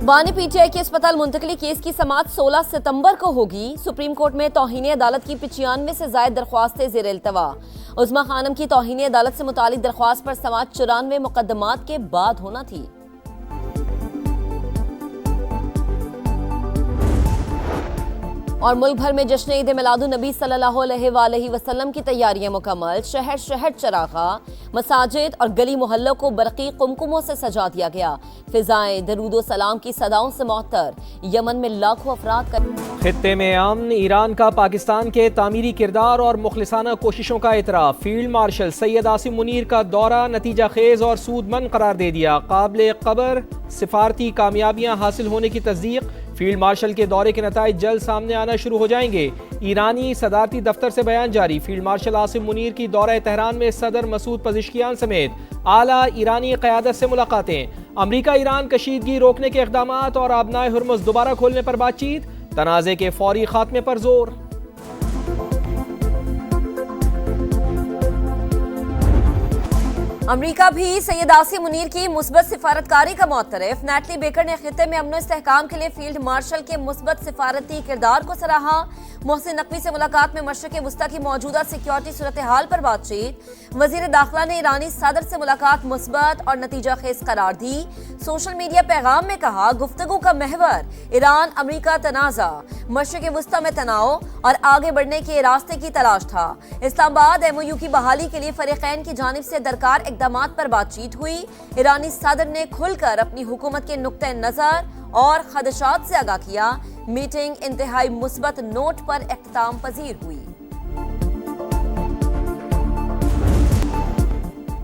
बानी पीटीआई के अस्पताल मुंतकली केस की समाअत 16 सितंबर को होगी। सुप्रीम कोर्ट में तौहीन अदालत की 95 से जायद दरख्वास्तें ज़ेर इल्तवा। उज़्मा खानम की तौहीन अदालत से मुतालिक दरख्वास्त पर समाअत 94 मुकदमात के बाद होना थी। और मुल्क भर में जश्न ईद मिलादुन नबी सल्लल्लाहु अलैहि वसल्लम की तैयारियां मुकम्मल। शहर शहर चरागा, मसाजिद और गली मोहल्लों को बरक़ी कुमकुमों से सजा दिया गया। फिजाएं दरूदो सलाम की सदाओं से मुअत्तर। यमन में लाखों अफराद का खित्ते में अमन, ईरान का पाकिस्तान के तामीरी किरदार और मुखलिसाना कोशिशों का इतराफ़। फील्ड मार्शल सैयद आसिम मुनीर का दौरा नतीजा खेज और सूदमंद करार दे दिया। काबिल क़बर सिफारती कामयाबियां हासिल होने की तस्दीक। फील्ड मार्शल के दौरे के नताइज जल्द सामने आना शुरू हो जाएंगे। ईरानी सदारती दफ्तर से बयान जारी। फील्ड मार्शल आसिम मुनीर की दौरा तेहरान में सदर मसूद पज़िश्कियान समेत आला ईरानी क़यादत से मुलाकातें। अमरीका ईरान कशीदगी रोकने के इक़दामात और आबनाए हुर्मुज़ दोबारा खोलने पर बातचीत। तनाज़े के फौरी खात्मे पर जोर। अमरीका भी सैयद आसिम मुनीर की मुस्बत सिफारतकारी का मुअत्तरफ। नैटली बेकर ने खित्ते में अमन इस्तेहकाम के लिए फील्ड मार्शल के मुस्बत सिफारती किरदार को सराहा। मोहसिन नकवी से मुलाकात में मशरिक़ वस्ता की मौजूदा सिक्योरिटी सूरत हाल पर बातचीत। वज़ीर दाखिला ने ईरानी सदर से मुलाकात मुस्बत और नतीजा खेज करार दी। सोशल मीडिया पैगाम में कहा, गुफ्तगू का महवर ईरान अमरीका तनाज़ा, मशरिक़ वस्ता में तनाव और आगे बढ़ने के रास्ते की तलाश था। इस्लामाबाद MOU की बहाली के लिए फरीक़ैन की जानिब से दरकार इक़दामात पर बातचीत हुई। ईरानी सदर ने खुलकर अपनी हुकूमत के नुक्ते नज़र और खदशात से आगाह किया। मीटिंग इंतहाई मुस्बत नोट पर इख्तिताम पजीर हुई।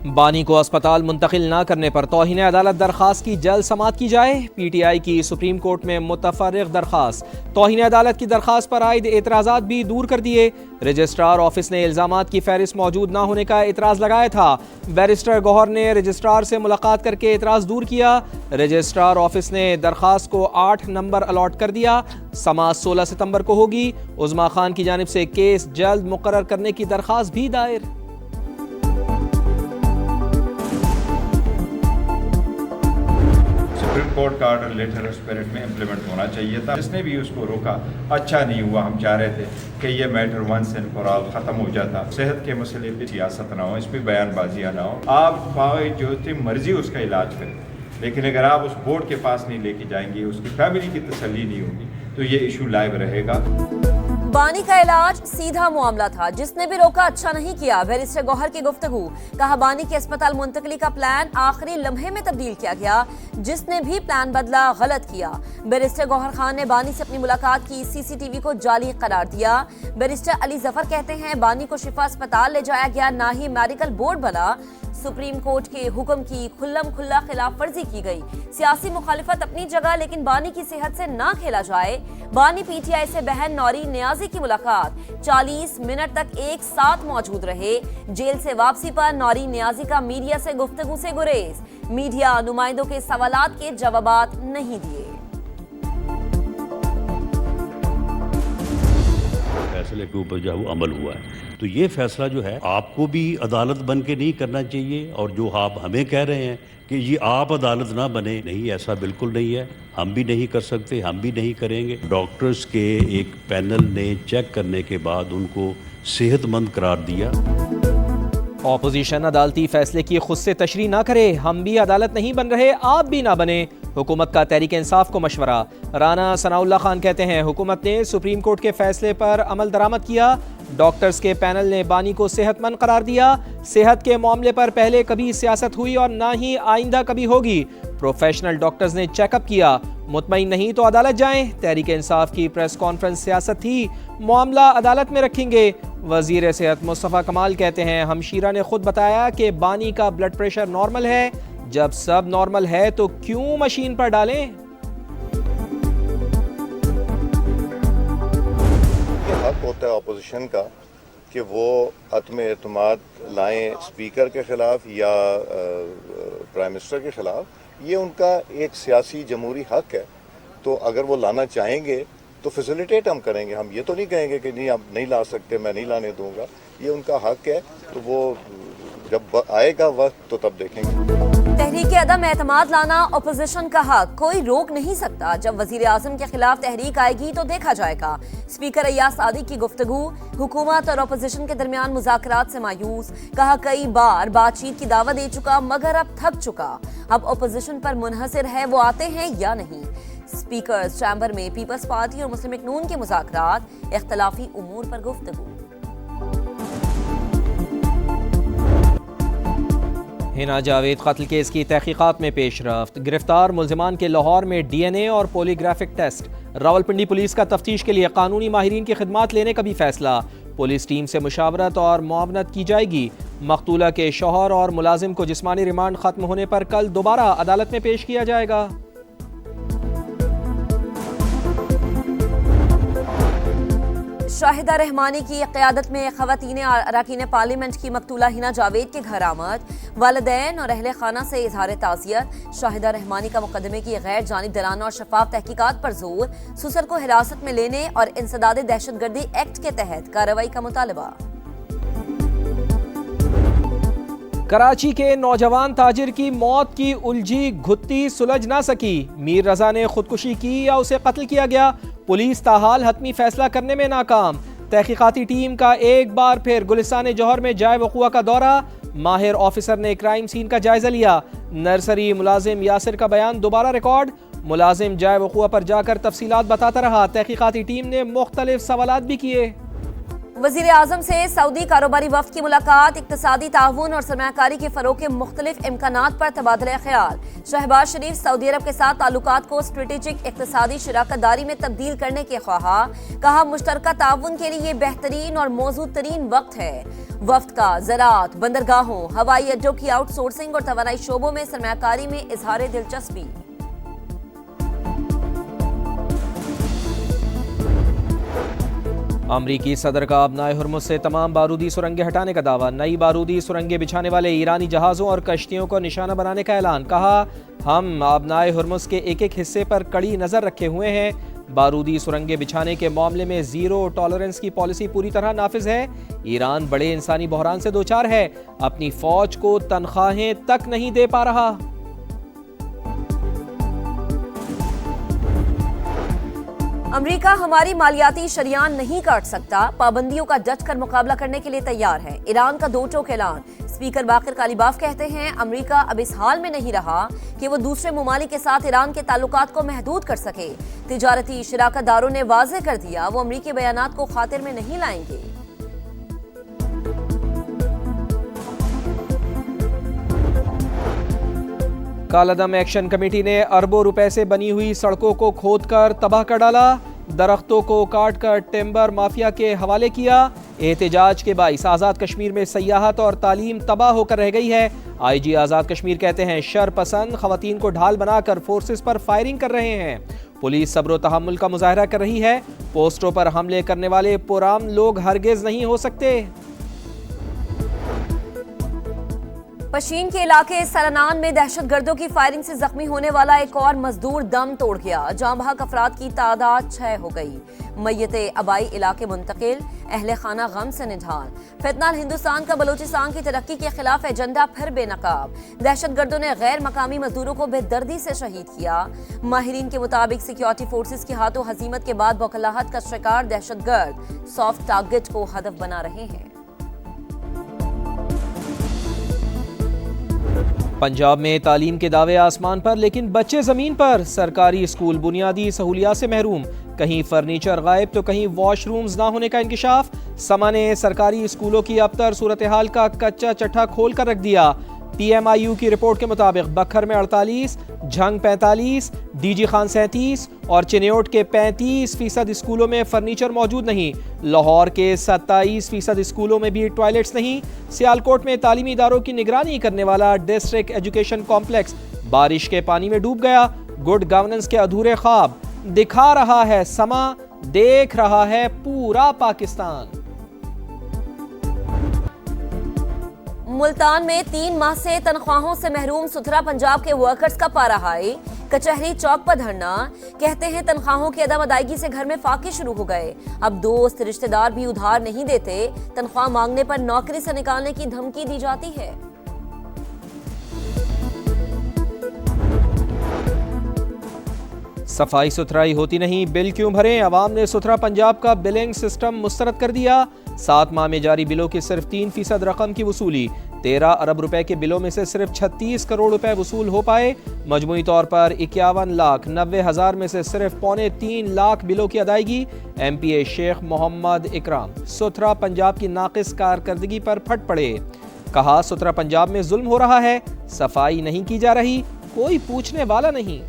बानी को अस्पताल मुंतकिल न करने पर तौहीन अदालत दरख्वास्त की जल्द समाअत की जाए। PTI की सुप्रीम कोर्ट में मुतफर्रिग दरख्वास्त। तौहीन अदालत की दरख्वास्त पर आयद एतराज़ात भी दूर कर दिए। रजिस्ट्रार ऑफिस ने इल्ज़ामात की फहरिस्त मौजूद न होने का एतराज़ लगाया था। बैरिस्टर गौहर ने रजिस्ट्रार से मुलाकात करके एतराज़ दूर किया। रजिस्ट्रार ऑफिस ने दरख्वास्त को 8 नंबर अलॉट कर दिया। समाअत 16 सितंबर को होगी। उज़्मा खान की जानिब से केस जल्द मुकर्रर करने की दरख्वास्त भी दायर। सुप्रीम कोर्ट का ऑर्डर लेटर स्पिरिट में इम्प्लीमेंट होना चाहिए था। जिसने भी उसको रोका अच्छा नहीं हुआ। हम चाह रहे थे कि ये matter once and for all ख़त्म हो जाता। सेहत के मसले पे सियासत ना हो, इस पर बयानबाजियाँ ना हो। आप जो मर्जी उसका इलाज करें, लेकिन अगर आप उस बोर्ड के पास नहीं लेके जाएंगे, उसकी फैमिली की तसल्ली नहीं होगी, तो ये इशू लाइव रहेगा। बानी का इलाज सीधा मामला था, जिसने भी रोका अच्छा नहीं किया। बैरिस्टर गौहर की गुफ्तगू। कहा, बानी के अस्पताल मुंतकली का प्लान आखिरी लम्हे में तब्दील किया गया। जिसने भी प्लान बदला गलत किया। बैरिस्टर गौहर खान ने बानी से अपनी मुलाकात की CCTV को जाली करार दिया। बैरिस्टर अली जफर कहते हैं, बानी को शिफा अस्पताल ले जाया गया, ना ही मेडिकल बोर्ड बना। सुप्रीम कोर्ट के हुक्म की खुल्लम खुल्ला खिलाफ वर्जी की गई। सियासी मुखालिफत अपनी जगह, लेकिन बानी की सेहत से ना खेला जाए। बानी PTI से बहन नौरी नियाजी की मुलाकात। 40 मिनट तक एक साथ मौजूद रहे। जेल से वापसी पर नौरी नियाजी का मीडिया से गुफ्तगू से गुरेज। मीडिया नुमाइंदों के सवालात के जवाबात नहीं दिए। फैसले के ऊपर जो है वो अमल हुआ है, तो ये फैसला जो है आपको भी अदालत बन के नहीं करना चाहिए। और जो आप हमें कह रहे हैं कि ये आप अदालत ना बने, नहीं, ऐसा बिल्कुल नहीं है। हम भी नहीं कर सकते, हम भी नहीं करेंगे। डॉक्टर्स के एक पैनल ने चेक करने के बाद उनको सेहतमंद करार दिया। ऑपोजिशन अदालती फैसले की खुद से तशरीह ना करे। हम भी अदालत नहीं बन रहे, आप भी ना बने। हुकूमत का तहरीक इंसाफ को मशवरा। राना सनाउल्लाह खान कहते हैं, हुकूमत ने सुप्रीम कोर्ट के फैसले पर अमल दरामद किया। डॉक्टर्स के पैनल ने बानी को सेहतमंद करार दिया। सेहत के मामले पर पहले कभी सियासत हुई और ना ही आइंदा कभी होगी। प्रोफेशनल डॉक्टर्स ने चेकअप किया। मुतमईन नहीं तो अदालत जाएं। तहरीक इंसाफ की प्रेस कॉन्फ्रेंस सियासत थी, मामला अदालत में रखेंगे। वजीर सेहत मुस्तफ़ा कमाल कहते हैं, हमशीरा ने खुद बताया कि बानी का ब्लड प्रेशर नॉर्मल है। जब सब नॉर्मल है तो क्यों मशीन पर डालें। ये हक होता है अपोजिशन का कि वो अदम एतमाद लाएं स्पीकर के खिलाफ या प्राइम मिनिस्टर के खिलाफ। ये उनका एक सियासी जमहूरी हक है, तो अगर वो लाना चाहेंगे तो फैसिलिटेट हम करेंगे। हम ये तो नहीं कहेंगे कि नहीं आप नहीं ला सकते, मैं नहीं लाने दूंगा। ये उनका हक है, तो वो जब आएगा वक्त तो तब देखेंगे। तहरीक अदम एतमाद लाना अपोजिशन का हक, कोई रोक नहीं सकता। जब वजीर आजम के खिलाफ तहरीक आएगी तो देखा जाएगा। स्पीकर अय्याज सादिक की गुफ्तगू, हुकूमत और अपोजिशन के दरमियान मुज़ाकरात से मायूस। कहा कई बार बातचीत की दावत दे चुका मगर अब थक चुका। अब अपोजिशन पर मुनहसर है वो आते हैं या नहीं। स्पीकर्स चैम्बर में पीपल्स पार्टी और मुस्लिम लीग नून के मुज़ाकरात, इख्तलाफी उमूर पर गुफ्तगू। हिना जावेद कत्ल केस की तहकीकात में पेशरफ्त, गिरफ्तार मुल्जिमान के लाहौर में DNA और पॉलीग्राफिक टेस्ट। रावलपिंडी पुलिस का तफ्तीश के लिए कानूनी माहिरीन की खिदमात लेने का भी फैसला। पुलिस टीम से मुशावरत और मुआवनत की जाएगी। मकतूला के शौहर और मुलाजिम को जिस्मानी रिमांड खत्म होने पर कल दोबारा अदालत में पेश किया जाएगा। शाहिदा रहमानी की क़यादत में ख़वातीन अरकान पार्लियामेंट की मकतूला हिना जावेद के घर आमद। वालिदैन और अहले खाना से इजहार ताज़ियत। शाहिदा रहमानी का मुकदमे की गैर जानिबदाराना और शफाफ तहकीकात पर जोर। सुसर को हिरासत में लेने और इंसदाद दहशतगर्दी एक्ट के तहत कार्रवाई का मुतालबा। कराची के नौजवान ताजिर की मौत की उलझी घुत्ती सुलझ ना सकी। मीर रजा ने खुदकुशी की या उसे कत्ल किया गया, पुलिस ताहाल हतमी फैसला करने में नाकाम। तहकीकाती टीम का एक बार फिर गुलिस्तान जौहर में जाए वक़ुआ का दौरा। माहिर ऑफिसर ने क्राइम सीन का जायजा लिया। नर्सरी मुलाजिम यासिर का बयान दोबारा रिकॉर्ड। मुलाजिम जाए वक़ुआ पर जाकर तफसीलात बताता रहा। तहकीकाती टीम ने मुख्तलिफ सवालात भी किए। वज़ीर आज़म से सऊदी कारोबारी वफ़द की मुलाकात, इक़्तिसादी ताउन और सरमायाकारी के फ़रोग़ के मुख्तलिफ इम्कानात पर तबादला ख्याल। शहबाज शरीफ सऊदी अरब के साथ ताल्लुकात को स्ट्रेटेजिक इक़्तिसादी शराकतदारी में तब्दील करने के ख्वाहा। कहा मुश्तरका ताउन के लिए बेहतरीन और मौजूद तरीन वक्त है। वफ़द का ज़राअत, बंदरगाहों, हवाई अड्डों की आउटसोर्सिंग और तवानाई शोबों में सरमायाकारी में इजहार दिलचस्पी। अमरीकी सदर का अपनाए हुर्मुज़ से तमाम बारूदी सुरंगें हटाने का दावा। नई बारूदी सुरंगें बिछाने वाले ईरानी जहाज़ों और कश्तियों को निशाना बनाने का ऐलान। कहा हम अपनाए हुर्मुज़ के एक एक हिस्से पर कड़ी नज़र रखे हुए हैं। बारूदी सुरंगें बिछाने के मामले में ज़ीरो टॉलरेंस की पॉलिसी पूरी तरह नाफिज है। ईरान बड़े इंसानी बहरान से दो चार है, अपनी फ़ौज को तनख्वाहें तक नहीं दे पा रहा। अमेरिका हमारी मालियाती शरियान नहीं काट सकता, पाबंदियों का डट कर मुकाबला करने के लिए तैयार है। ईरान का दो टोक ऐलान। स्पीकर बाकिर कालीबाफ कहते हैं अमेरिका अब इस हाल में नहीं रहा कि वो दूसरे ममालिक के साथ ईरान के ताल्लुकात को महदूद कर सके। तिजारती शराकतदारों ने वाज़ेह कर दिया वो अमेरिकी बयानात को खातिर में नहीं लाएंगे। कालादम एक्शन कमेटी ने अरबों रुपए से बनी हुई सड़कों को खोदकर तबाह कर डाला। दरख्तों को काट कर टिम्बर माफिया के हवाले किया। एहतजाज के बाइस आज़ाद कश्मीर में सयाहत और तालीम तबाह होकर रह गई है। IG आज़ाद कश्मीर कहते हैं शर पसंद खवातीन को ढाल बनाकर फोर्सेस पर फायरिंग कर रहे हैं। पुलिस सब्र तहम्मुल का मुजाहरा कर रही है। पोस्टरों पर हमले करने वाले पुराम लोग हरगिज नहीं हो सकते। पशीन के इलाके सलनान में दहशतगर्दों की फायरिंग से जख्मी होने वाला एक और मजदूर दम तोड़ गया। जाँ बहक अफराद की तादाद 6 हो गई। मैयत आबाई इलाके मुंतकिल, अहले खाना गम से निढाल। फितनाल हिंदुस्तान का बलोचिस्तान की तरक्की के खिलाफ एजेंडा फिर बेनकाब। दहशतगर्दों ने गैर मकामी मजदूरों को बेदर्दी से शहीद किया। माहिरीन के मुताबिक सिक्योरिटी फोर्सेस के हाथों हजीमत के बाद बौखलाहट का शिकार दहशतगर्द सॉफ्ट टारगेट को हदफ बना रहे हैं। पंजाब में तालीम के दावे आसमान पर लेकिन बच्चे जमीन पर। सरकारी स्कूल बुनियादी सहूलियात से महरूम, कहीं फर्नीचर गायब तो कहीं वॉशरूम्स ना होने का इंकिशाफ। समा ने सरकारी स्कूलों की अबतर सूरत हाल का कच्चा चट्टा खोल कर रख दिया। PMIU की रिपोर्ट के मुताबिक बखर में 48, झंग 45, DG खान 37 और चिन्योट के 35% स्कूलों में फर्नीचर मौजूद नहीं। लाहौर के 27% स्कूलों में भी टॉयलेट्स नहीं। सियालकोट में तालीमी इदारों की निगरानी करने वाला डिस्ट्रिक्ट एजुकेशन कॉम्प्लेक्स बारिश के पानी में डूब गया। गुड गवर्नेंस के अधूरे ख्वाब दिखा रहा है समा, देख रहा है पूरा पाकिस्तान। मुल्तान में 3 माह से तनख्वाहों से महरूम सुथरा पंजाब के वर्कर्स का पारा हाई। कचहरी चौक पर धरना। कहते हैं तनख्वाहों की अदम अदायगी से घर में फाके शुरू हो गए। अब दोस्त रिश्तेदार भी उधार नहीं देते। तनख्वाह मांगने पर नौकरी से निकालने की धमकी दी जाती है। सफाई सुथराई होती नहीं, बिल क्यों भरें? अवाम ने सुथरा पंजाब का बिलिंग सिस्टम मुस्तरद कर दिया। 7 माह में जारी बिलों की सिर्फ 3% रकम की वसूली। 13 अरब रुपए के बिलों में से सिर्फ 36 करोड़ रुपए वसूल हो पाए। मजमूई तौर पर 51,90,000 में से सिर्फ 2.25 लाख बिलों की अदायगी। MPA शेख मोहम्मद इकराम सुथरा पंजाब की नाकिस कारकर्दगी पर फट पड़े। कहा, सुथरा पंजाब में जुल्म हो रहा है, सफाई नहीं की जा रही, कोई पूछने वाला नहीं।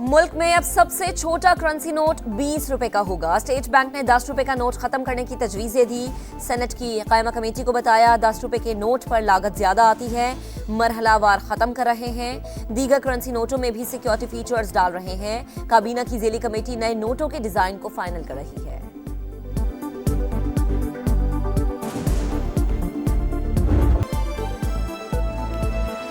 मुल्क में अब सबसे छोटा करेंसी नोट 20 रुपए का होगा। स्टेट बैंक ने 10 रुपए का नोट खत्म करने की तजवीज़ें दी। सेनेट की कायमा कमेटी को बताया 10 रुपए के नोट पर लागत ज्यादा आती है, मरहलावार खत्म कर रहे हैं। दीगर करेंसी नोटों में भी सिक्योरिटी फीचर्स डाल रहे हैं। काबीना की ज़ेली कमेटी नए नोटों के डिजाइन को फाइनल कर रही है।